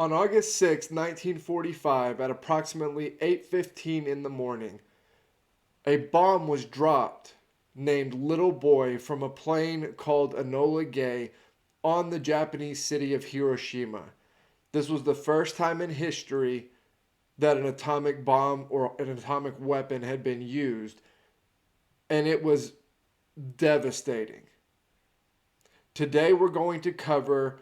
On August 6, 1945, at approximately 8:15 in the morning, a bomb was dropped named Little Boy from a plane called Enola Gay on the Japanese city of Hiroshima. This was the first time in history that an atomic bomb or an atomic weapon had been used, and it was devastating. Today we're going to cover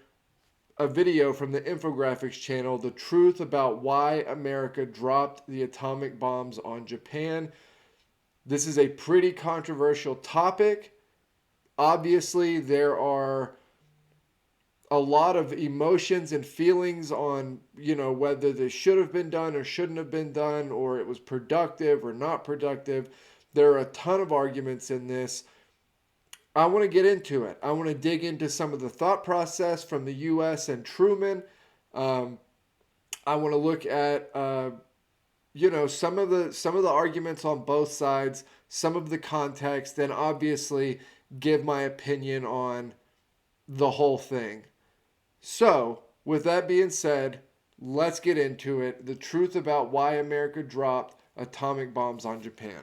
a video from the Infographics channel, the truth about why America dropped the atomic bombs on Japan. This is a pretty controversial topic. Obviously, there are a lot of emotions and feelings on, whether this should have been done or shouldn't have been done, or it was productive or not productive. There are a ton of arguments in this. I want to get into it. I want to dig into some of the thought process from the U.S. and Truman. I want to look at, some of the arguments on both sides, some of the context, and obviously give my opinion on the whole thing. So, with that being said, let's get into it. The truth about why America dropped atomic bombs on Japan.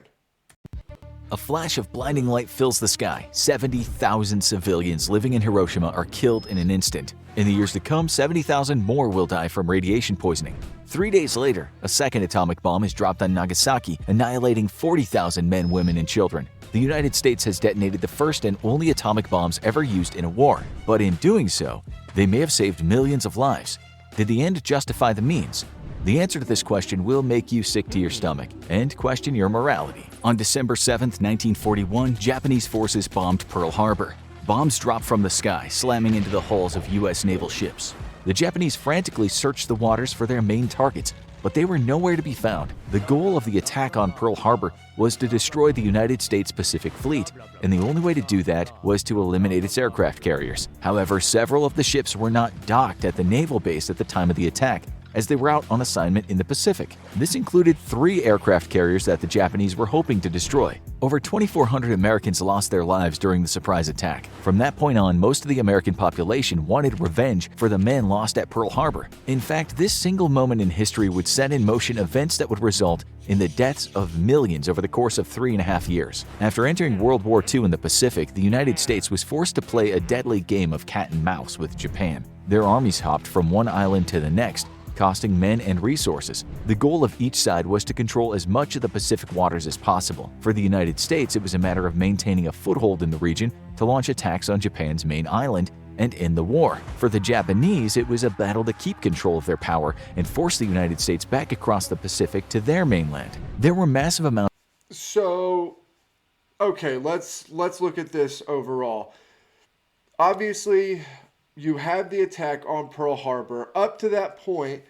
A flash of blinding light fills the sky. 70,000 civilians living in Hiroshima are killed in an instant. In the years to come, 70,000 more will die from radiation poisoning. 3 days later, a second atomic bomb is dropped on Nagasaki, annihilating 40,000 men, women, and children. The United States has detonated the first and only atomic bombs ever used in a war, but in doing so, they may have saved millions of lives. Did the end justify the means? The answer to this question will make you sick to your stomach and question your morality. On December 7, 1941, Japanese forces bombed Pearl Harbor. Bombs dropped from the sky, slamming into the hulls of U.S. naval ships. The Japanese frantically searched the waters for their main targets, but they were nowhere to be found. The goal of the attack on Pearl Harbor was to destroy the United States Pacific Fleet, and the only way to do that was to eliminate its aircraft carriers. However, several of the ships were not docked at the naval base at the time of the attack, as they were out on assignment in the Pacific. This included 3 aircraft carriers that the Japanese were hoping to destroy. Over 2,400 Americans lost their lives during the surprise attack. From that point on, most of the American population wanted revenge for the men lost at Pearl Harbor. In fact, this single moment in history would set in motion events that would result in the deaths of millions over the course of 3.5 years. After entering World War II in the Pacific, the United States was forced to play a deadly game of cat and mouse with Japan. Their armies hopped from one island to the next, costing men and resources. The goal of each side was to control as much of the Pacific waters as possible. For the United States, it was a matter of maintaining a foothold in the region to launch attacks on Japan's main island and end the war. For the Japanese, it was a battle to keep control of their power and force the United States back across the Pacific to their mainland. There were massive amounts. So, okay, let's look at this overall. Obviously, you had the attack on Pearl Harbor. Up to that point,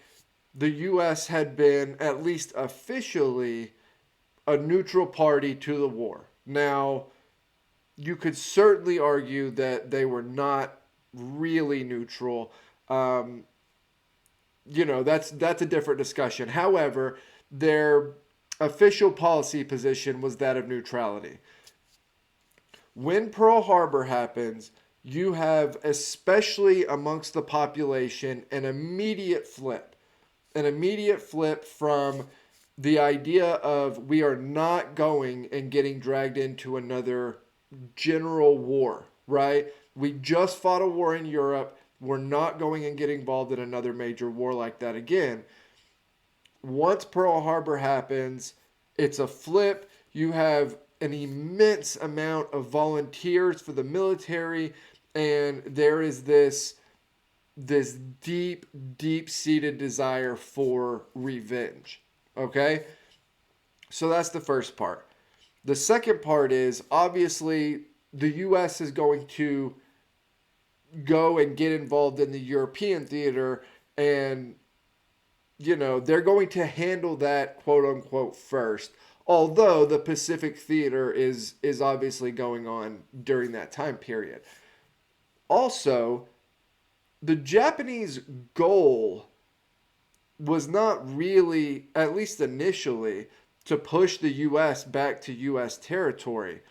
the U.S. had been, at least officially, a neutral party to the war. Now, you could certainly argue that they were not really neutral. That's a different discussion. However, their official policy position was that of neutrality. When Pearl Harbor happens, you have, especially amongst the population, an immediate flip from the idea of we are not going and getting dragged into another general war, right? We just fought a war in Europe. We're not going and getting involved in another major war like that again. Once Pearl Harbor happens, it's a flip. You have an immense amount of volunteers for the military, and there is this deep-seated desire for revenge, okay? So that's the first part. The second part is, obviously, the U.S. is going to go and get involved in the European theater, and, they're going to handle that, quote-unquote, first. Although the Pacific theater is obviously going on during that time period. Also, the Japanese goal was not really, at least initially, to push the U.S. back to U.S. territory.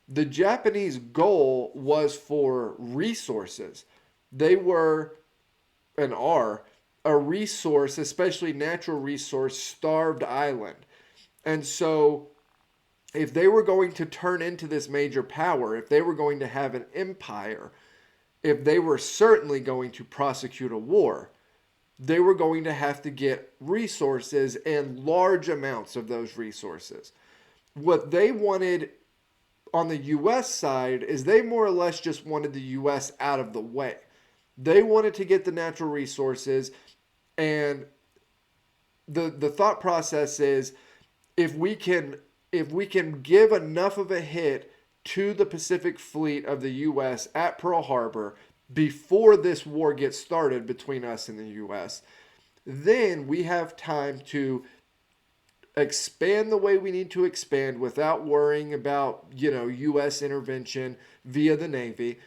The Japanese goal was for resources. They were, and are, a resource, especially natural resource, starved island. And so, if they were going to turn into this major power, if they were going to have an empire, if they were certainly going to prosecute a war, they were going to have to get resources and large amounts of those resources. What they wanted on the US side is they more or less just wanted the US out of the way. They wanted to get the natural resources, and the thought process is if we can give enough of a hit to the Pacific Fleet of the US at Pearl Harbor before this war gets started between us and the US, then we have time to expand the way we need to expand without worrying about, US intervention via the Navy.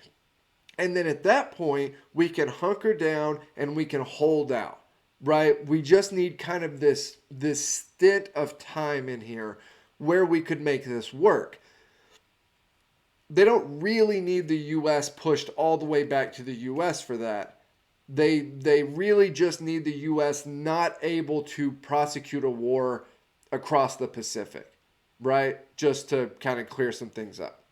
And then at that point, we can hunker down and we can hold out, right? We just need kind of this stint of time in here where we could make this work. They don't really need the US pushed all the way back to the US for that. They really just need the US not able to prosecute a war across the Pacific, right? Just to kind of clear some things up.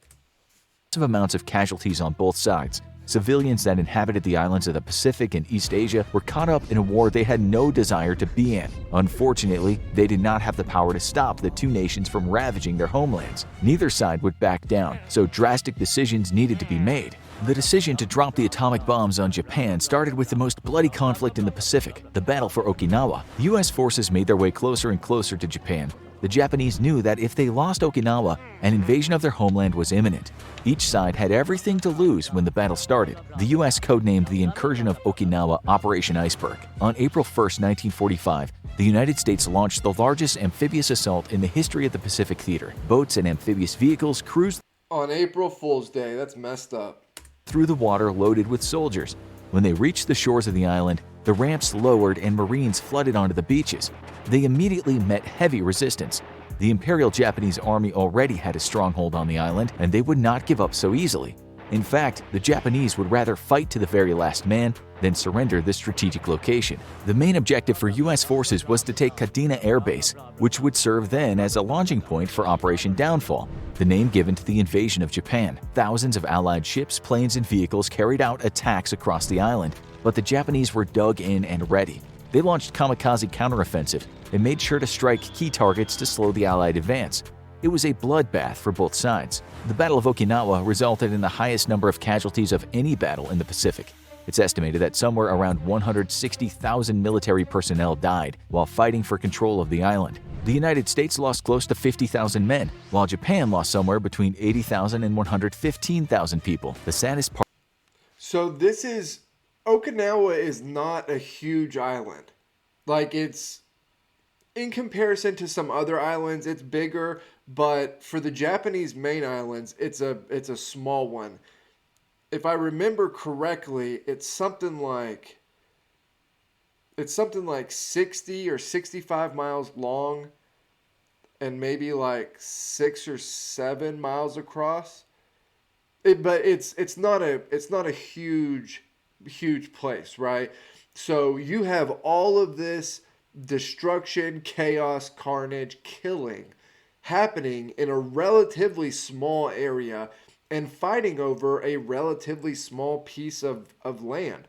Massive amounts of casualties on both sides. Civilians that inhabited the islands of the Pacific and East Asia were caught up in a war they had no desire to be in. Unfortunately, they did not have the power to stop the two nations from ravaging their homelands. Neither side would back down, so drastic decisions needed to be made. The decision to drop the atomic bombs on Japan started with the most bloody conflict in the Pacific, the Battle for Okinawa. U.S. forces made their way closer and closer to Japan. The Japanese knew that if they lost Okinawa, an invasion of their homeland was imminent. Each side had everything to lose when the battle started. The U.S. codenamed the incursion of Okinawa Operation Iceberg. On April 1, 1945, the United States launched the largest amphibious assault in the history of the Pacific Theater. Boats and amphibious vehicles cruised on April Fool's Day. That's messed up. Through the water loaded with soldiers. When they reached the shores of the island, the ramps lowered and Marines flooded onto the beaches. They immediately met heavy resistance. The Imperial Japanese Army already had a stronghold on the island, and they would not give up so easily. In fact, the Japanese would rather fight to the very last man than surrender this strategic location. The main objective for U.S. forces was to take Kadena Air Base, which would serve then as a launching point for Operation Downfall, the name given to the invasion of Japan. Thousands of Allied ships, planes, and vehicles carried out attacks across the island, but the Japanese were dug in and ready. They launched Kamikaze counteroffensive and made sure to strike key targets to slow the Allied advance. It was a bloodbath for both sides. The Battle of Okinawa resulted in the highest number of casualties of any battle in the Pacific. It's estimated that somewhere around 160,000 military personnel died while fighting for control of the island. The United States lost close to 50,000 men, while Japan lost somewhere between 80,000 and 115,000 people. The saddest part. So Okinawa is not a huge island. Like, it's, in comparison to some other islands, it's bigger, but for the Japanese main islands, it's a small one. If I remember correctly, it's something like 60 or 65 miles long and maybe like 6 or 7 miles across. But it's not a huge place, right? So you have all of this destruction, chaos, carnage, killing happening in a relatively small area and fighting over a relatively small piece of land.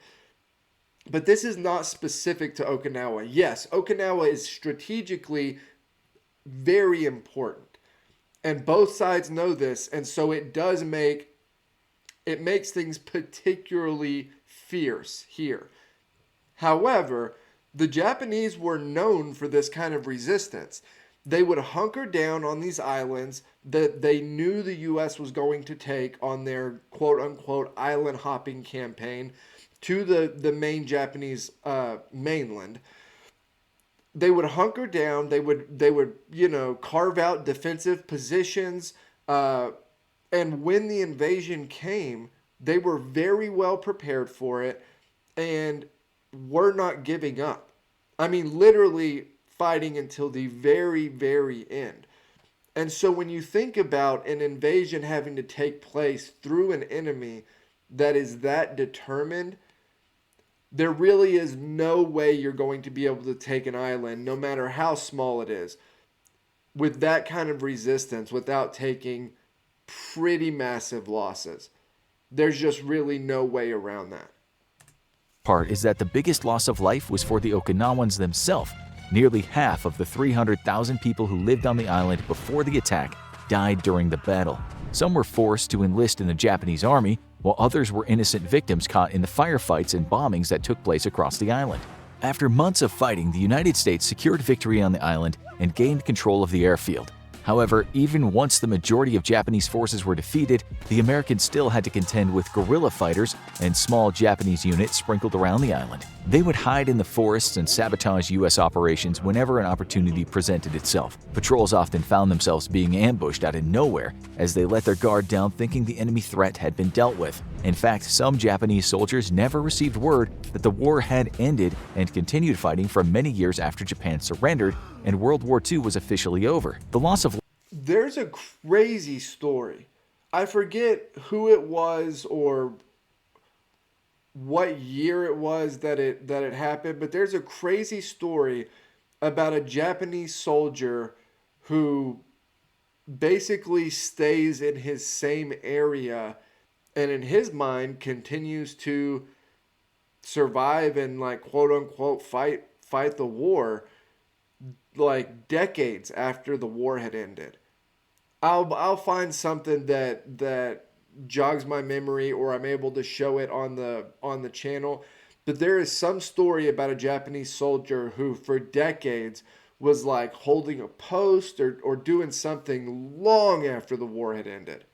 But this is not specific to Okinawa. Yes, Okinawa is strategically very important, and both sides know this, and so it makes things particularly fierce here. However, the Japanese were known for this kind of resistance. They would hunker down on these islands that they knew the U.S. was going to take on their quote-unquote island hopping campaign to the main Japanese mainland. They would hunker down. They would carve out defensive positions. And when the invasion came, they were very well prepared for it and were not giving up. I mean, literally fighting until the very, very end. And so when you think about an invasion having to take place through an enemy that is that determined, There really is no way you're going to be able to take an island, no matter how small it is, with that kind of resistance without taking pretty massive losses. There's just really no way around that. Part is that the biggest loss of life was for the Okinawans themselves. Nearly half of the 300,000 people who lived on the island before the attack died during the battle. Some were forced to enlist in the Japanese army, while others were innocent victims caught in the firefights and bombings that took place across the island. After months of fighting, the United States secured victory on the island and gained control of the airfield. However, even once the majority of Japanese forces were defeated, the Americans still had to contend with guerrilla fighters and small Japanese units sprinkled around the island. They would hide in the forests and sabotage U.S. operations whenever an opportunity presented itself. Patrols often found themselves being ambushed out of nowhere as they let their guard down thinking the enemy threat had been dealt with. In fact, some Japanese soldiers never received word that the war had ended and continued fighting for many years after Japan surrendered and World War II was officially over. The loss of There's a crazy story. I forget who it was or what year it was that it happened, but there's a crazy story about a Japanese soldier who basically stays in his same area and in his mind continues to survive and like quote unquote fight the war like decades after the war had ended. I'll find something that jogs my memory or I'm able to show it on the channel. But there is some story about a Japanese soldier who for decades was like holding a post or doing something long after the war had ended.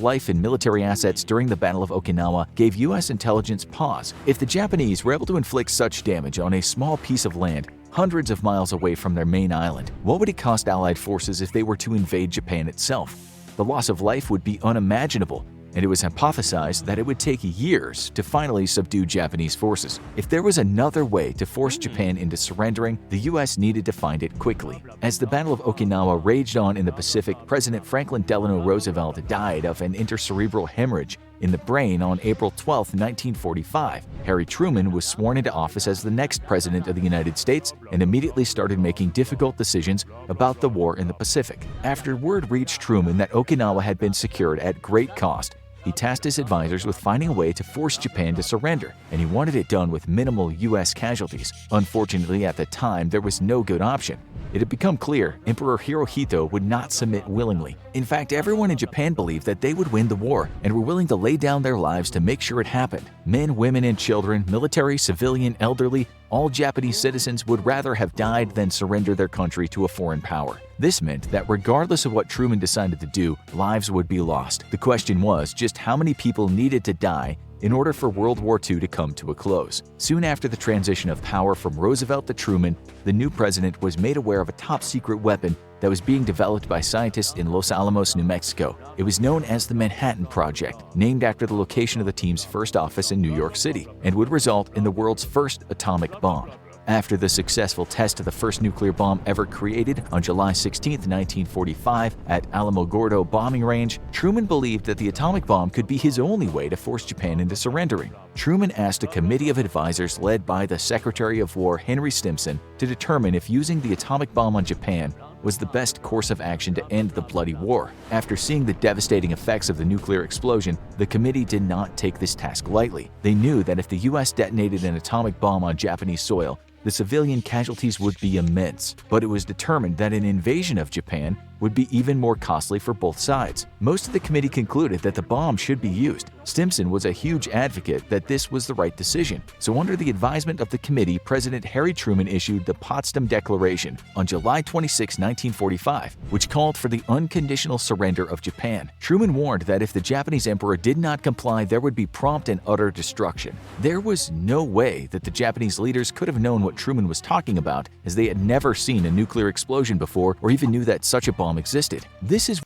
life and military assets during the Battle of Okinawa gave U.S. intelligence pause. If the Japanese were able to inflict such damage on a small piece of land hundreds of miles away from their main island, what would it cost Allied forces if they were to invade Japan itself? The loss of life would be unimaginable, and it was hypothesized that it would take years to finally subdue Japanese forces. If there was another way to force Japan into surrendering, the U.S. needed to find it quickly. As the Battle of Okinawa raged on in the Pacific, President Franklin Delano Roosevelt died of an intracerebral hemorrhage in the brain on April 12, 1945. Harry Truman was sworn into office as the next President of the United States and immediately started making difficult decisions about the war in the Pacific. After word reached Truman that Okinawa had been secured at great cost, he tasked his advisors with finding a way to force Japan to surrender, and he wanted it done with minimal U.S. casualties. Unfortunately, at the time, there was no good option. It had become clear Emperor Hirohito would not submit willingly. In fact, everyone in Japan believed that they would win the war and were willing to lay down their lives to make sure it happened. Men, women, and children, military, civilian, elderly, all Japanese citizens would rather have died than surrender their country to a foreign power. This meant that regardless of what Truman decided to do, lives would be lost. The question was just how many people needed to die in order for World War II to come to a close. Soon after the transition of power from Roosevelt to Truman, the new president was made aware of a top-secret weapon that was being developed by scientists in Los Alamos, New Mexico. It was known as the Manhattan Project, named after the location of the team's first office in New York City, and would result in the world's first atomic bomb. After the successful test of the first nuclear bomb ever created on July 16, 1945 at Alamogordo bombing range, Truman believed that the atomic bomb could be his only way to force Japan into surrendering. Truman asked a committee of advisors led by the Secretary of War Henry Stimson to determine if using the atomic bomb on Japan was the best course of action to end the bloody war. After seeing the devastating effects of the nuclear explosion, the committee did not take this task lightly. They knew that if the U.S. detonated an atomic bomb on Japanese soil, the civilian casualties would be immense, but it was determined that an invasion of Japan would be even more costly for both sides. Most of the committee concluded that the bomb should be used. Stimson was a huge advocate that this was the right decision. So under the advisement of the committee, President Harry Truman issued the Potsdam Declaration on July 26, 1945, which called for the unconditional surrender of Japan. Truman warned that if the Japanese emperor did not comply, there would be prompt and utter destruction. There was no way that the Japanese leaders could have known what Truman was talking about, as they had never seen a nuclear explosion before or even knew that such a bomb existed. This is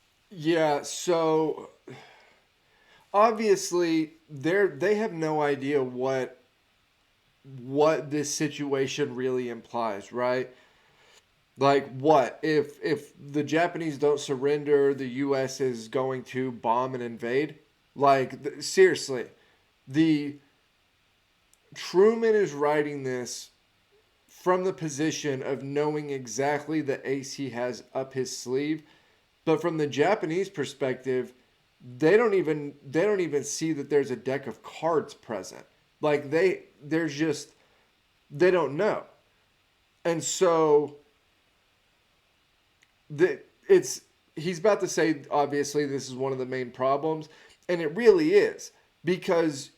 so obviously they have no idea what this situation really implies, right? Like what if the Japanese don't surrender, the US is going to bomb and invade? Like seriously, the Truman is writing this from the position of knowing exactly the ace he has up his sleeve, but from the Japanese perspective, they don't even see that there's a deck of cards present. Like they don't know. And so he's about to say, obviously this is one of the main problems, and it really is, because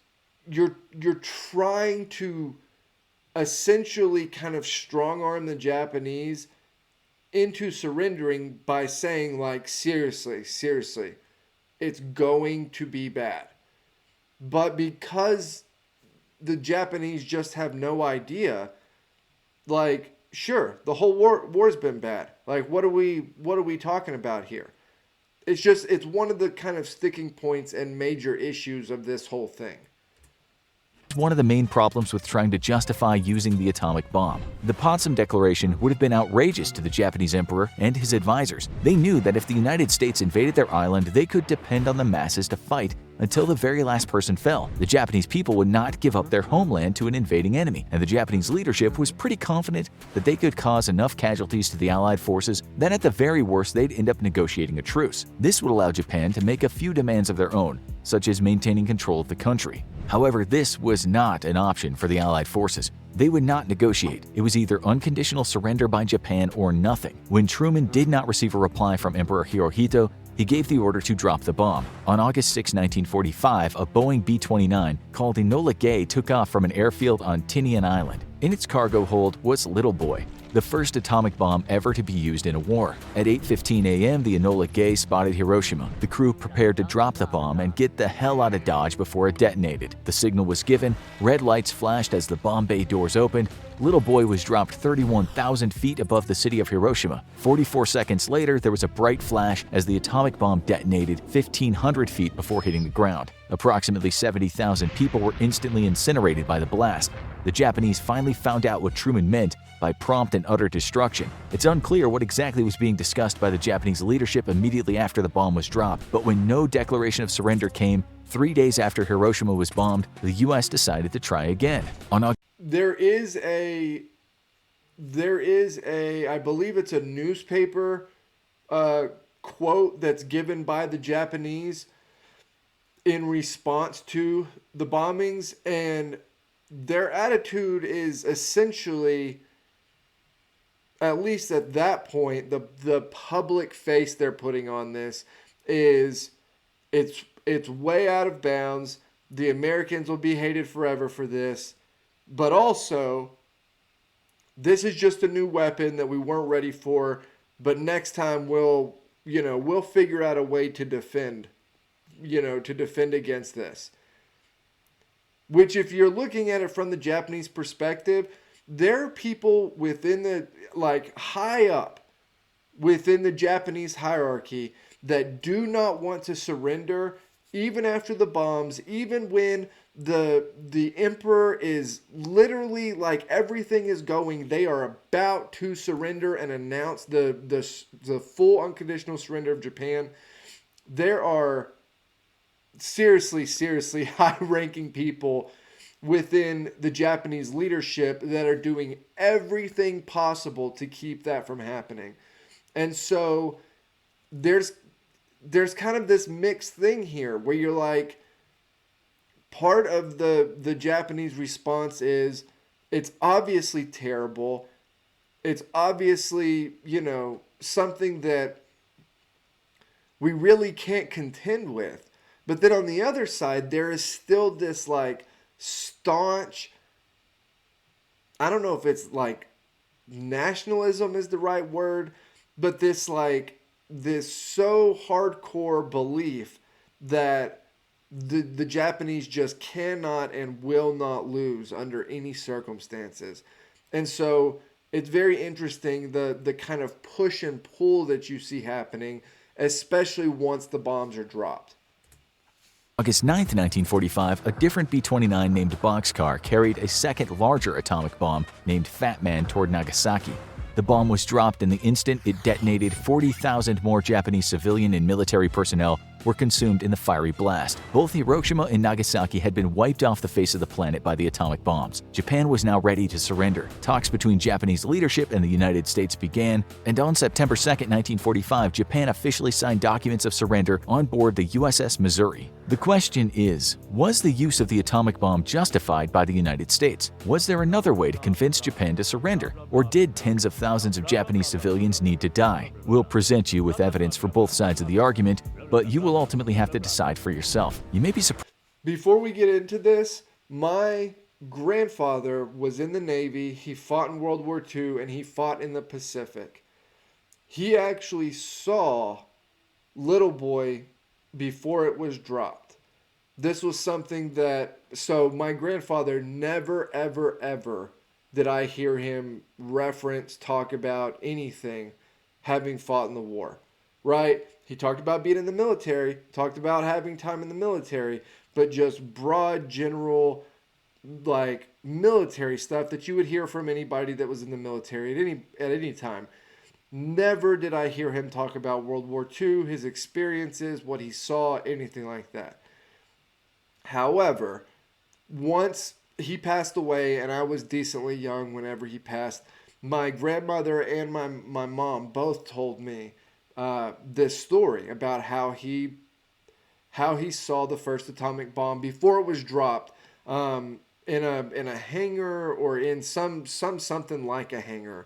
you're trying to essentially kind of strong arm the Japanese into surrendering by saying, like, seriously, it's going to be bad. But because the Japanese just have no idea, like, sure, the whole war's been bad. Like, what are we talking about here? It's one of the kind of sticking points and major issues of this whole thing. One of the main problems with trying to justify using the atomic bomb. The Potsdam Declaration would have been outrageous to the Japanese emperor and his advisors. They knew that if the United States invaded their island, they could depend on the masses to fight until the very last person fell. The Japanese people would not give up their homeland to an invading enemy, and the Japanese leadership was pretty confident that they could cause enough casualties to the Allied forces that at the very worst they'd end up negotiating a truce. This would allow Japan to make a few demands of their own, such as maintaining control of the country. However, this was not an option for the Allied forces. They would not negotiate. It was either unconditional surrender by Japan or nothing. When Truman did not receive a reply from Emperor Hirohito, he gave the order to drop the bomb. On August 6, 1945, a Boeing B-29 called Enola Gay took off from an airfield on Tinian Island. In its cargo hold was Little Boy, the first atomic bomb ever to be used in a war. At 8:15 a.m., the Enola Gay spotted Hiroshima. The crew prepared to drop the bomb and get the hell out of Dodge before it detonated. The signal was given, red lights flashed as the bomb bay doors opened. Little Boy was dropped 31,000 feet above the city of Hiroshima. 44 seconds later, there was a bright flash as the atomic bomb detonated 1,500 feet before hitting the ground. Approximately 70,000 people were instantly incinerated by the blast. The Japanese finally found out what Truman meant by prompt and utter destruction. It's unclear what exactly was being discussed by the Japanese leadership immediately after the bomb was dropped, but when no declaration of surrender came, 3 days after Hiroshima was bombed, the U.S. decided to try again. There is a, I believe it's a newspaper quote that's given by the Japanese in response to the bombings, and their attitude is essentially, at least at that point, the public face they're putting on this is it's way out of bounds. The Americans will be hated forever for this. But also, this is just a new weapon that we weren't ready for, but next time we'll figure out a way to defend against this. Which, if you're looking at it from the Japanese perspective, there are people within the, like, high up within the Japanese hierarchy that do not want to surrender even after the bombs, even when the emperor is literally, like, everything is going, they are about to surrender and announce the full unconditional surrender of Japan. There are seriously high-ranking people within the Japanese leadership that are doing everything possible to keep that from happening. And so there's kind of this mixed thing here where you're like, part of the Japanese response is, it's obviously terrible. It's obviously, something that we really can't contend with. But then on the other side, there is still this, like, staunch, I don't know if it's, like, nationalism is the right word, but this so hardcore belief that the Japanese just cannot and will not lose under any circumstances. And so it's very interesting, the kind of push and pull that you see happening, especially once the bombs are dropped. August 9, 1945, a different B-29 named Boxcar carried a second larger atomic bomb named Fat Man toward Nagasaki. The bomb was dropped, and the instant it detonated, 40,000 more Japanese civilian and military personnel were consumed in the fiery blast. Both Hiroshima and Nagasaki had been wiped off the face of the planet by the atomic bombs. Japan was now ready to surrender. Talks between Japanese leadership and the United States began, and on September 2, 1945, Japan officially signed documents of surrender on board the USS Missouri. The question is, was the use of the atomic bomb justified by the United States? Was there another way to convince Japan to surrender? Or did tens of thousands of Japanese civilians need to die? We'll present you with evidence for both sides of the argument, but you will ultimately have to decide for yourself. You may be surprised. Before we get into this, my grandfather was in the Navy. He fought in World War II and he fought in the Pacific. He actually saw Little Boy before it was dropped. This was something that, so my grandfather never, ever, ever did I hear him reference, talk about anything having fought in the war, right? He talked about being in the military, talked about having time in the military, but just broad, general, like military stuff that you would hear from anybody that was in the military at any time. Never did I hear him talk about World War II, his experiences, what he saw, anything like that. However, once he passed away, and I was decently young whenever he passed, my grandmother and my mom both told me this story about how he saw the first atomic bomb before it was dropped in a hangar or in something like a hangar.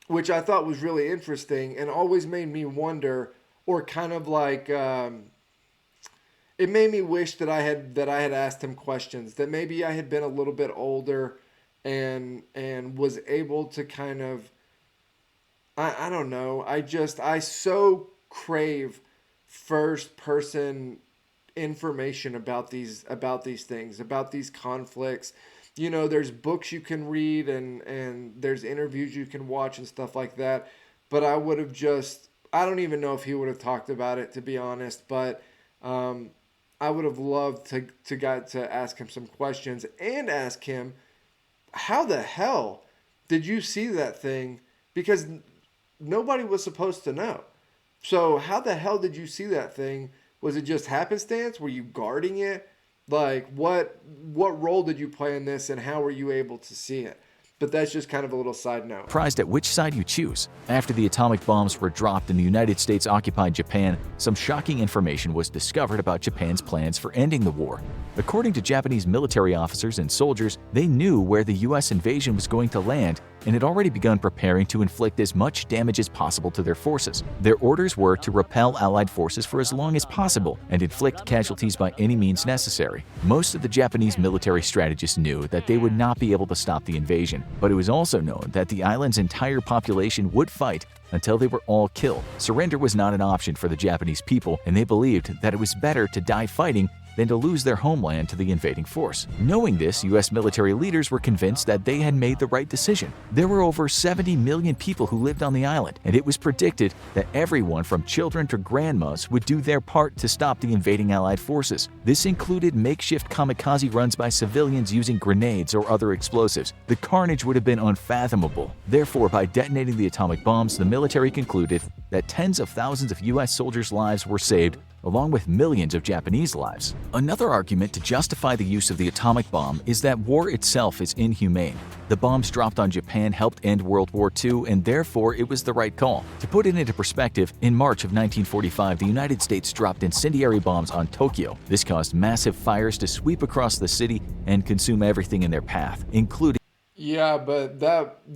Which I thought was really interesting and always made me wonder, or kind of like, it made me wish that I had asked him questions, that maybe I had been a little bit older and was able to kind of, I don't know, I so crave first person information about these things, about these conflicts. You know, there's books you can read and there's interviews you can watch and stuff like that. But I don't even know if he would have talked about it, to be honest. But I would have loved to ask him some questions and ask him, how the hell did you see that thing? Because nobody was supposed to know. So how the hell did you see that thing? Was it just happenstance? Were you guarding it? Like, what role did you play in this, and how were you able to see it? But that's just kind of a little side note. Surprised at which side you choose. After the atomic bombs were dropped and the United States occupied Japan, some shocking information was discovered about Japan's plans for ending the war. According to Japanese military officers and soldiers, they knew where the U.S. invasion was going to land and had already begun preparing to inflict as much damage as possible to their forces. Their orders were to repel Allied forces for as long as possible and inflict casualties by any means necessary. Most of the Japanese military strategists knew that they would not be able to stop the invasion, but it was also known that the island's entire population would fight until they were all killed. Surrender was not an option for the Japanese people, and they believed that it was better to die fighting than to lose their homeland to the invading force. Knowing this, U.S. military leaders were convinced that they had made the right decision. There were over 70 million people who lived on the island, and it was predicted that everyone from children to grandmas would do their part to stop the invading Allied forces. This included makeshift kamikaze runs by civilians using grenades or other explosives. The carnage would have been unfathomable. Therefore, by detonating the atomic bombs, the military concluded that tens of thousands of U.S. soldiers' lives were saved, along with millions of Japanese lives. Another argument to justify the use of the atomic bomb is that war itself is inhumane. The bombs dropped on Japan helped end World War II, and therefore it was the right call. To put it into perspective, in March of 1945, the United States dropped incendiary bombs on Tokyo. This caused massive fires to sweep across the city and consume everything in their path, including but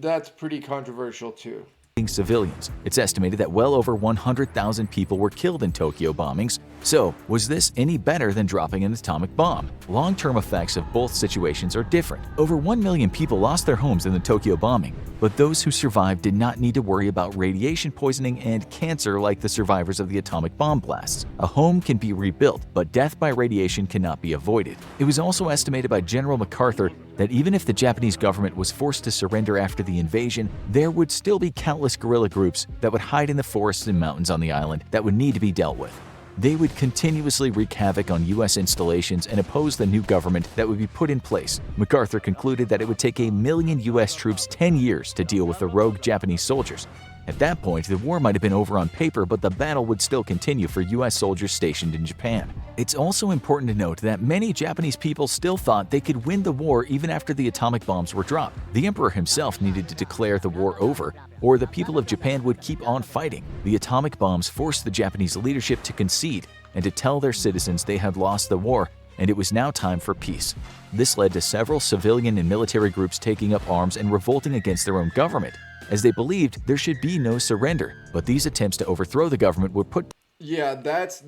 that's pretty controversial too. Civilians. It's estimated that well over 100,000 people were killed in Tokyo bombings. So, was this any better than dropping an atomic bomb? Long-term effects of both situations are different. Over 1 million people lost their homes in the Tokyo bombing, but those who survived did not need to worry about radiation poisoning and cancer like the survivors of the atomic bomb blasts. A home can be rebuilt, but death by radiation cannot be avoided. It was also estimated by General MacArthur that even if the Japanese government was forced to surrender after the invasion, there would still be countless guerrilla groups that would hide in the forests and mountains on the island that would need to be dealt with. They would continuously wreak havoc on U.S. installations and oppose the new government that would be put in place. MacArthur concluded that it would take 1 million U.S. troops 10 years to deal with the rogue Japanese soldiers. At that point, the war might have been over on paper, but the battle would still continue for US soldiers stationed in Japan. It's also important to note that many Japanese people still thought they could win the war even after the atomic bombs were dropped. The emperor himself needed to declare the war over, or the people of Japan would keep on fighting. The atomic bombs forced the Japanese leadership to concede and to tell their citizens they had lost the war and it was now time for peace. This led to several civilian and military groups taking up arms and revolting against their own government, as they believed there should be no surrender. But these attempts to overthrow the government would put... Yeah, that's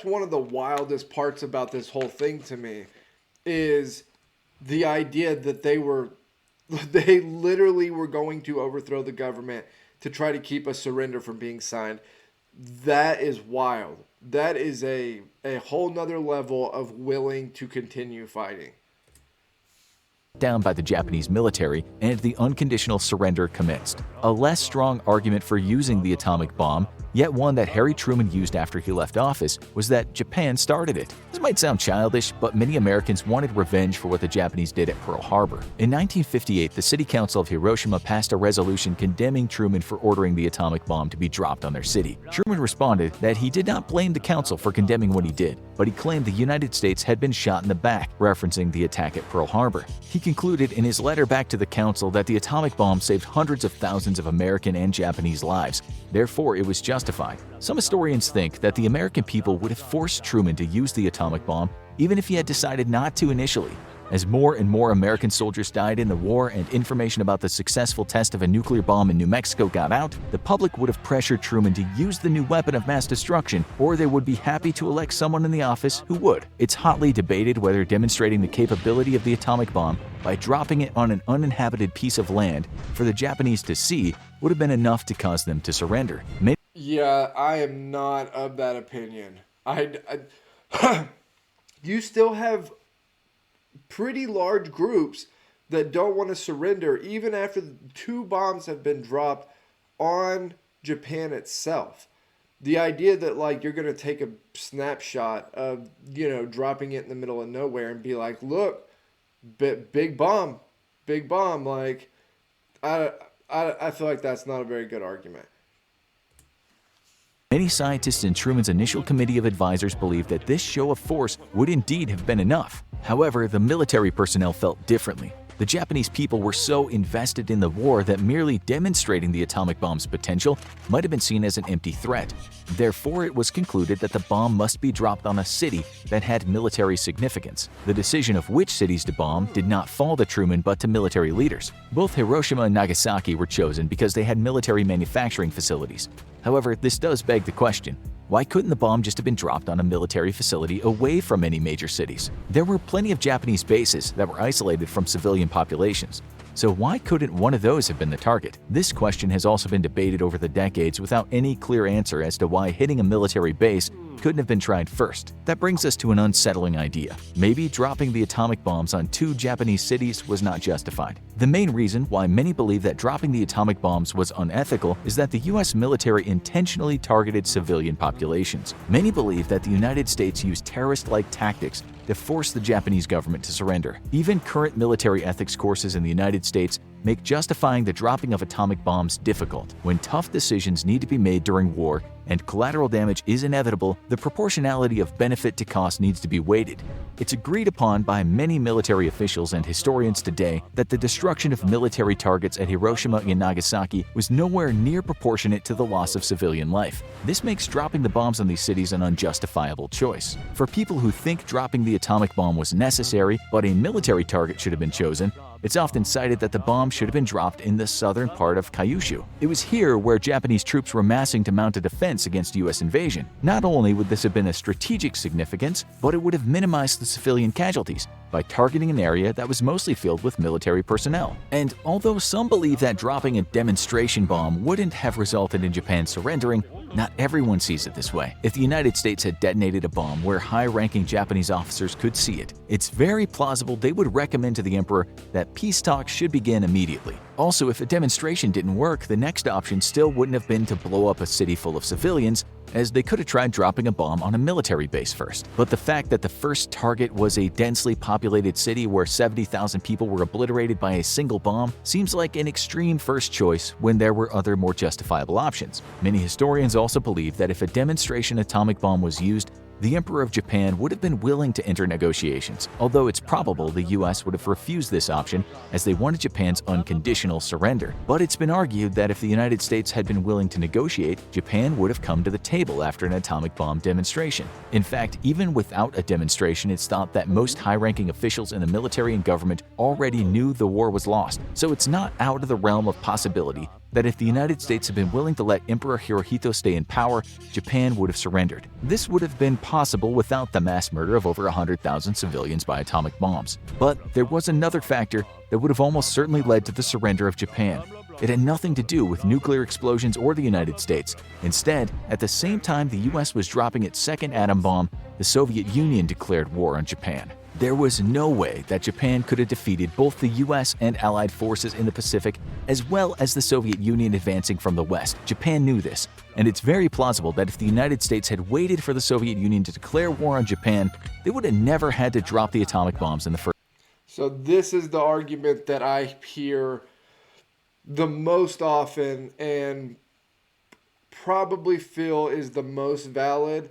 one of the wildest parts about this whole thing to me, is the idea that they literally were going to overthrow the government to try to keep a surrender from being signed. That is wild. That is a whole nother level of willing to continue fighting. Down by the Japanese military, and the unconditional surrender commenced. A less strong argument for using the atomic bomb, yet one that Harry Truman used after he left office, was that Japan started it. This might sound childish, but many Americans wanted revenge for what the Japanese did at Pearl Harbor. In 1958, the City Council of Hiroshima passed a resolution condemning Truman for ordering the atomic bomb to be dropped on their city. Truman responded that he did not blame the council for condemning what he did, but he claimed the United States had been shot in the back, referencing the attack at Pearl Harbor. He concluded in his letter back to the council that the atomic bomb saved hundreds of thousands of American and Japanese lives. Therefore, it was justified. Some historians think that the American people would have forced Truman to use the atomic bomb even if he had decided not to initially. As more and more American soldiers died in the war and information about the successful test of a nuclear bomb in New Mexico got out, the public would have pressured Truman to use the new weapon of mass destruction, or they would be happy to elect someone in the office who would. It's hotly debated whether demonstrating the capability of the atomic bomb by dropping it on an uninhabited piece of land for the Japanese to see would have been enough to cause them to surrender. Yeah, I am not of that opinion. You still have pretty large groups that don't want to surrender even after the 2 bombs have been dropped on Japan itself. The idea that like you're going to take a snapshot of, dropping it in the middle of nowhere and be like, look, big bomb, like I feel like that's not a very good argument. Many scientists in Truman's initial committee of advisors believed that this show of force would indeed have been enough. However, the military personnel felt differently. The Japanese people were so invested in the war that merely demonstrating the atomic bomb's potential might have been seen as an empty threat. Therefore, it was concluded that the bomb must be dropped on a city that had military significance. The decision of which cities to bomb did not fall to Truman but to military leaders. Both Hiroshima and Nagasaki were chosen because they had military manufacturing facilities. However, this does beg the question, why couldn't the bomb just have been dropped on a military facility away from any major cities? There were plenty of Japanese bases that were isolated from civilian populations. So why couldn't one of those have been the target? This question has also been debated over the decades without any clear answer as to why hitting a military base couldn't have been tried first. That brings us to an unsettling idea. Maybe dropping the atomic bombs on 2 Japanese cities was not justified. The main reason why many believe that dropping the atomic bombs was unethical is that the US military intentionally targeted civilian populations. Many believe that the United States used terrorist-like tactics to force the Japanese government to surrender. Even current military ethics courses in the United States make justifying the dropping of atomic bombs difficult. When tough decisions need to be made during war and collateral damage is inevitable, the proportionality of benefit to cost needs to be weighted. It's agreed upon by many military officials and historians today that the destruction of military targets at Hiroshima and Nagasaki was nowhere near proportionate to the loss of civilian life. This makes dropping the bombs on these cities an unjustifiable choice. For people who think dropping the atomic bomb was necessary, but a military target should have been chosen, it's often cited that the bomb should have been dropped in the southern part of Kyushu. It was here where Japanese troops were massing to mount a defense against US invasion. Not only would this have been a strategic significance, but it would have minimized the civilian casualties by targeting an area that was mostly filled with military personnel. And although some believe that dropping a demonstration bomb wouldn't have resulted in Japan surrendering, Not everyone sees it this way. If the United States had detonated a bomb where high-ranking Japanese officers could see it, it's very plausible they would recommend to the emperor that peace talks should begin immediately. Also, if a demonstration didn't work, the next option still wouldn't have been to blow up a city full of civilians, as they could have tried dropping a bomb on a military base first. But the fact that the first target was a densely populated city where 70,000 people were obliterated by a single bomb seems like an extreme first choice when there were other more justifiable options. Many historians also believe that if a demonstration atomic bomb was used, the Emperor of Japan would have been willing to enter negotiations, although it's probable the US would have refused this option as they wanted Japan's unconditional surrender. But it's been argued that if the United States had been willing to negotiate, Japan would have come to the table after an atomic bomb demonstration. In fact, even without a demonstration, it's thought that most high-ranking officials in the military and government already knew the war was lost, so it's not out of the realm of possibility that if the United States had been willing to let Emperor Hirohito stay in power, Japan would have surrendered. This would have been possible without the mass murder of over 100,000 civilians by atomic bombs. But there was another factor that would have almost certainly led to the surrender of Japan. It had nothing to do with nuclear explosions or the United States. Instead, at the same time the US was dropping its second atom bomb, the Soviet Union declared war on Japan. There was no way that Japan could have defeated both the US and Allied forces in the Pacific, as well as the Soviet Union advancing from the West. Japan knew this, and it's very plausible that if the United States had waited for the Soviet Union to declare war on Japan, they would have never had to drop the atomic bombs in the first. So this is the argument that I hear the most often and probably feel is the most valid.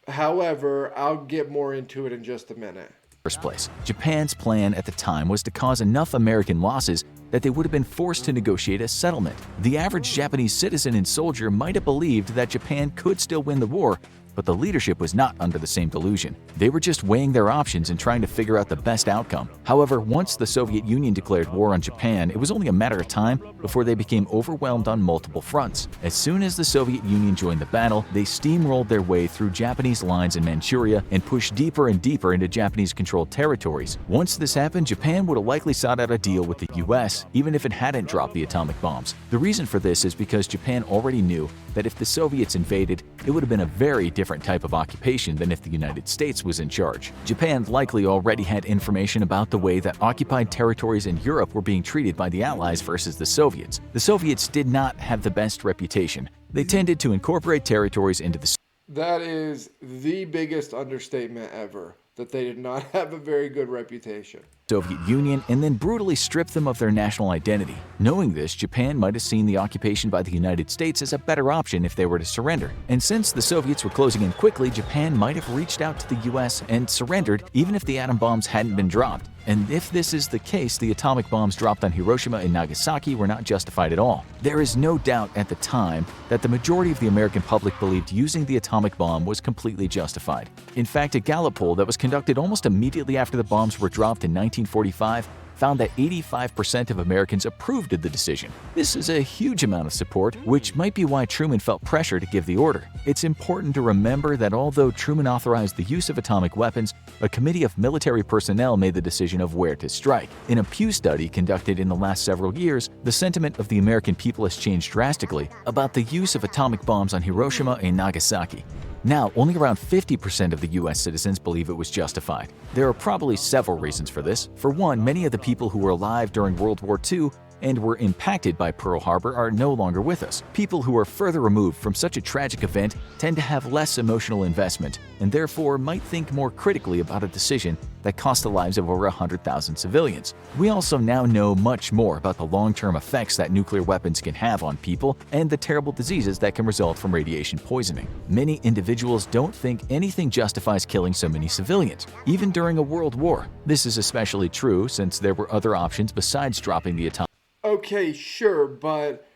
However, I'll get more into it in just a minute. First place. Japan's plan at the time was to cause enough American losses that they would have been forced to negotiate a settlement. The average Japanese citizen and soldier might have believed that Japan could still win the war, but the leadership was not under the same delusion. They were just weighing their options and trying to figure out the best outcome. However, once the Soviet Union declared war on Japan, it was only a matter of time before they became overwhelmed on multiple fronts. As soon as the Soviet Union joined the battle, they steamrolled their way through Japanese lines in Manchuria and pushed deeper and deeper into Japanese-controlled territories. Once this happened, Japan would have likely sought out a deal with the US, even if it hadn't dropped the atomic bombs. The reason for this is because Japan already knew that if the Soviets invaded, it would have been a very different type of occupation than if the United States was in charge. Japan likely already had information about the way that occupied territories in Europe were being treated by the Allies versus the Soviets. The Soviets did not have the best reputation. They tended to incorporate territories into the That is the biggest understatement ever, that they did not have a very good reputation. Soviet Union and then brutally stripped them of their national identity. Knowing this, Japan might have seen the occupation by the United States as a better option if they were to surrender. And since the Soviets were closing in quickly, Japan might have reached out to the US and surrendered even if the atom bombs hadn't been dropped. And if this is the case, the atomic bombs dropped on Hiroshima and Nagasaki were not justified at all. There is no doubt at the time that the majority of the American public believed using the atomic bomb was completely justified. In fact, a Gallup poll that was conducted almost immediately after the bombs were dropped in 1945 found that 85% of Americans approved of the decision. This is a huge amount of support, which might be why Truman felt pressure to give the order. It's important to remember that although Truman authorized the use of atomic weapons, a committee of military personnel made the decision of where to strike. In a Pew study conducted in the last several years, the sentiment of the American people has changed drastically about the use of atomic bombs on Hiroshima and Nagasaki. Now, only around 50% of the US citizens believe it was justified. There are probably several reasons for this. For one, many of the people who were alive during World War II and were impacted by Pearl Harbor are no longer with us. People who are further removed from such a tragic event tend to have less emotional investment and therefore might think more critically about a decision that cost the lives of over 100,000 civilians. We also now know much more about the long-term effects that nuclear weapons can have on people and the terrible diseases that can result from radiation poisoning. Many individuals don't think anything justifies killing so many civilians, even during a world war. This is especially true since there were other options besides dropping the atomic. Okay, sure, but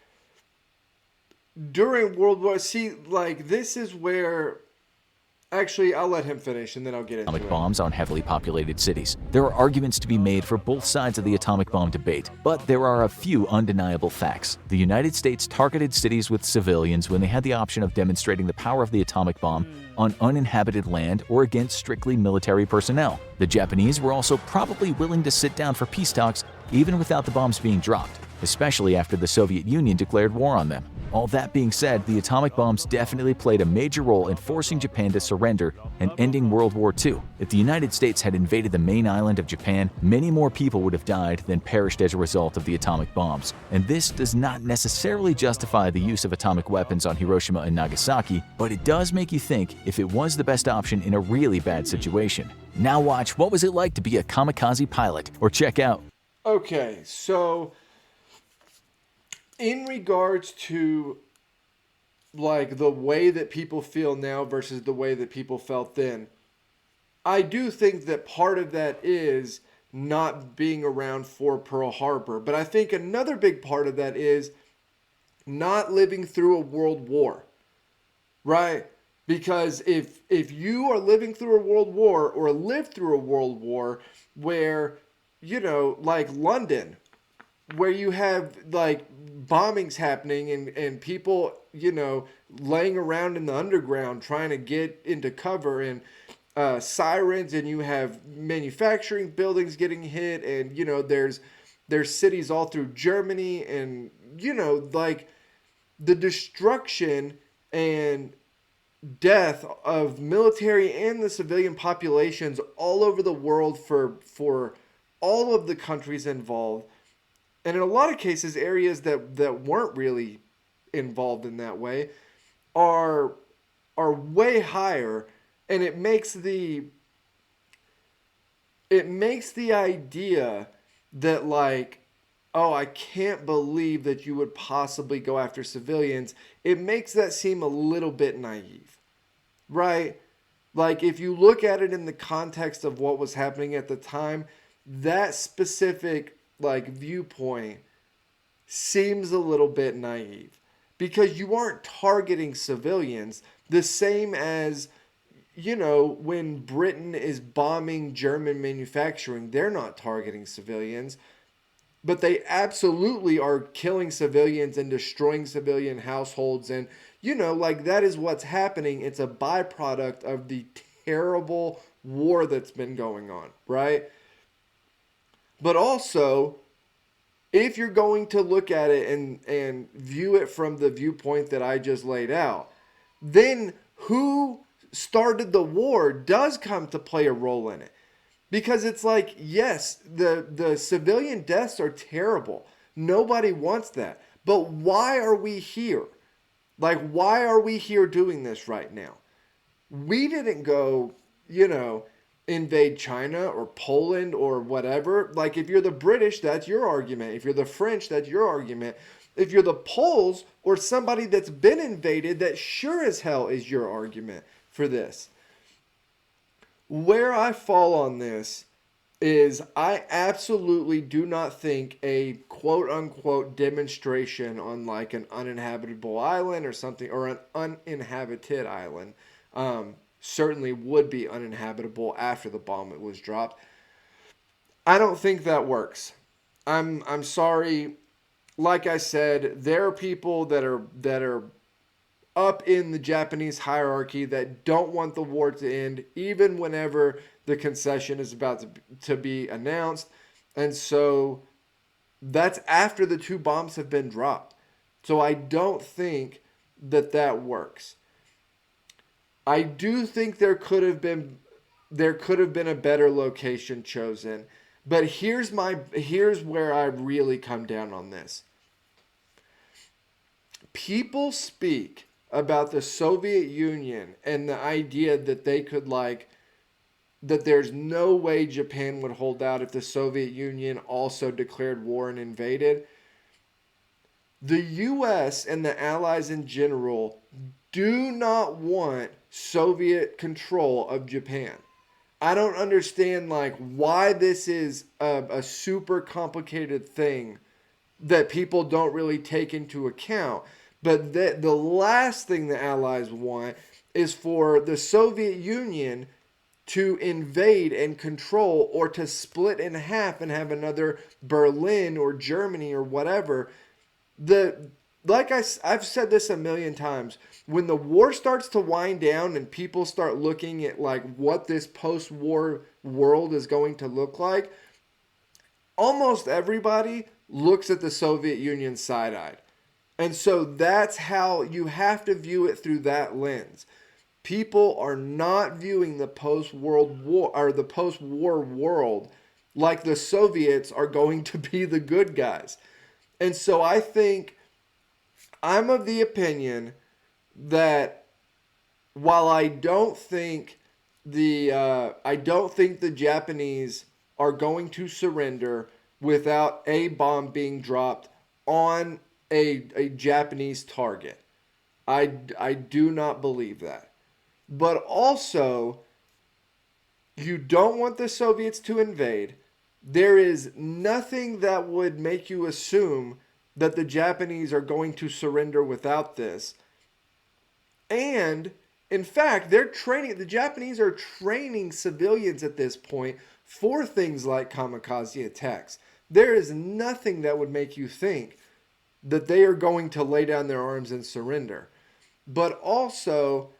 during World War, this is where... Actually, I'll let him finish and then I'll get into atomic bombs on heavily populated cities. There are arguments to be made for both sides of the atomic bomb debate, but there are a few undeniable facts. The United States targeted cities with civilians when they had the option of demonstrating the power of the atomic bomb on uninhabited land or against strictly military personnel. The Japanese were also probably willing to sit down for peace talks even without the bombs being dropped, especially after the Soviet Union declared war on them. All that being said, the atomic bombs definitely played a major role in forcing Japan to surrender and ending World War II. If the United States had invaded the main island of Japan, many more people would have died than perished as a result of the atomic bombs. And this does not necessarily justify the use of atomic weapons on Hiroshima and Nagasaki, but it does make you think if it was the best option in a really bad situation. Now watch What Was It Like to Be a Kamikaze Pilot, or check out. Okay, so in regards to like the way that people feel now versus the way that people felt then, I do think that part of that is not being around for Pearl Harbor, but I think another big part of that is not living through a world war, right? Because if you are living through a world war or lived through a world war where, you know, like London, where you have like bombings happening and people, you know, laying around in the underground trying to get into cover, and sirens, and you have manufacturing buildings getting hit, and you know there's cities all through Germany, and you know, like the destruction and death of military and the civilian populations all over the world for all of the countries involved, and in a lot of cases areas that weren't really involved in that way are way higher, and it makes the idea that like, oh, I can't believe that you would possibly go after civilians, it makes that seem a little bit naive, right? Like if you look at it in the context of what was happening at the time, that specific like viewpoint seems a little bit naive, because you aren't targeting civilians the same as, you know, when Britain is bombing German manufacturing, they're not targeting civilians, but they absolutely are killing civilians and destroying civilian households. And, you know, like that is what's happening. It's a byproduct of the terrible war that's been going on, right? But also, if you're going to look at it and view it from the viewpoint that I just laid out, then who started the war does come to play a role in it. Because it's like, yes, the civilian deaths are terrible. Nobody wants that. But why are we here? Like, why are we here doing this right now? We didn't go, you know, invade China or Poland or whatever. Like, if you're the British, that's your argument. If you're the French, that's your argument. If you're the Poles or somebody that's been invaded, that sure as hell is your argument for this. Where I fall on this is I absolutely do not think a quote unquote demonstration on like an uninhabitable island or something, or an uninhabited island, certainly would be uninhabitable after the bomb was dropped. I don't think that works. I'm sorry. Like I said, there are people that are up in the Japanese hierarchy that don't want the war to end, even whenever the concession is about to be announced. And so that's after the two bombs have been dropped. So I don't think that works. I do think there could have been a better location chosen. But here's where I really come down on this. People speak about the Soviet Union and the idea that they could that there's no way Japan would hold out if the Soviet Union also declared war and invaded. The US and the Allies in general do not want Soviet control of Japan. I don't understand why this is a super complicated thing that people don't really take into account. But the last thing the Allies want is for the Soviet Union to invade and control, or to split in half and have another Berlin or Germany or whatever. I've said this a million times. When the war starts to wind down and people start looking at what this post-war world is going to look like, almost everybody looks at the Soviet Union side-eyed. And so that's how you have to view it, through that lens. People are not viewing the post-World War or the post-war world like the Soviets are going to be the good guys. And so I think I'm of the opinion that while I don't think the Japanese are going to surrender without a bomb being dropped on a Japanese target. I do not believe that. But also, you don't want the Soviets to invade. There is nothing that would make you assume that the Japanese are going to surrender without this. And in fact, the Japanese are training civilians at this point for things like kamikaze attacks. There is nothing that would make you think that they are going to lay down their arms and surrender. But also,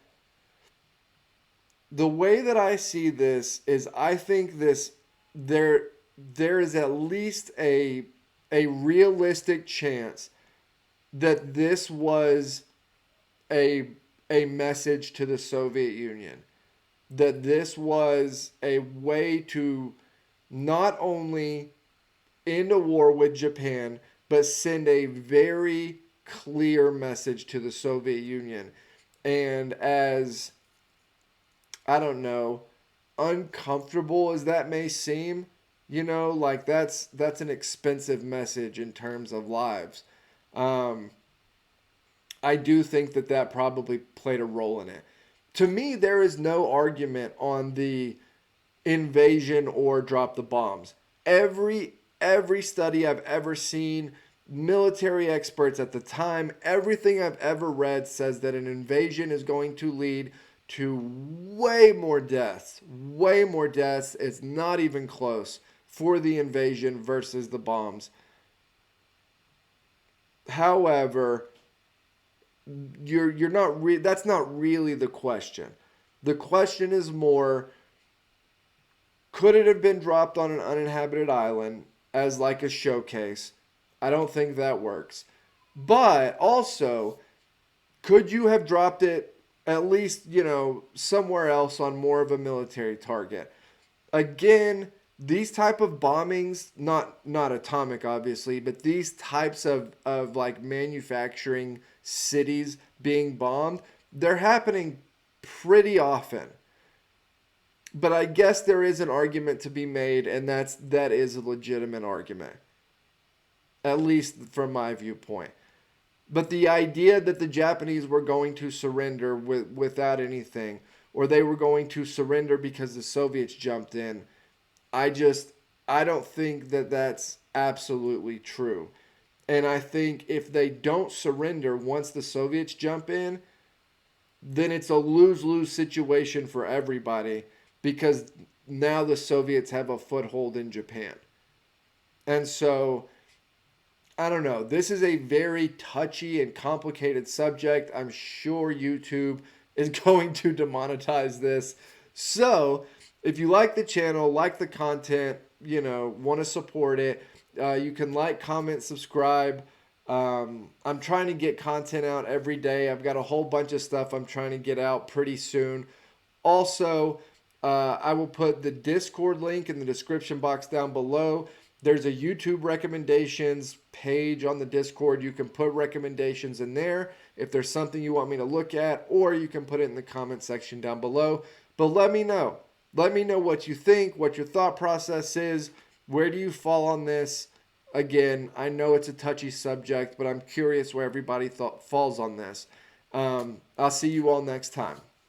the way that I see this is I think there is at least a realistic chance that this was a message to the Soviet Union, that this was a way to not only end a war with Japan, but send a very clear message to the Soviet Union. And as, I don't know, uncomfortable as that may seem, like that's an expensive message in terms of lives. I do think that probably played a role in it. To me, there is no argument on the invasion or drop the bombs. Every study I've ever seen, military experts at the time, everything I've ever read says that an invasion is going to lead to way more deaths. Way more deaths. It's not even close for the invasion versus the bombs. However, you're not that's not really the question. The question is more, could it have been dropped on an uninhabited island as like a showcase? I don't think that works. But also, could you have dropped it at least, somewhere else on more of a military target? Again, these type of bombings, not atomic obviously, but these types of like manufacturing cities being bombed, they're happening pretty often. But I guess there is an argument to be made, and that is a legitimate argument, at least from my viewpoint. But the idea that the Japanese were going to surrender without anything, or they were going to surrender because the Soviets jumped in, I don't think that that's absolutely true. And I think if they don't surrender once the Soviets jump in, then it's a lose-lose situation for everybody, because now the Soviets have a foothold in Japan. And so, I don't know. This is a very touchy and complicated subject. I'm sure YouTube is going to demonetize this. So, if you like the channel, like the content, want to support it, you can like, comment, subscribe. I'm trying to get content out every day. I've got a whole bunch of stuff I'm trying to get out pretty soon. Also, I will put the Discord link in the description box down below. There's a YouTube recommendations page on the Discord. You can put recommendations in there if there's something you want me to look at, or you can put it in the comment section down below. But let me know. Let me know what you think, what your thought process is. Where do you fall on this? Again, I know it's a touchy subject, but I'm curious where everybody falls on this. I'll see you all next time.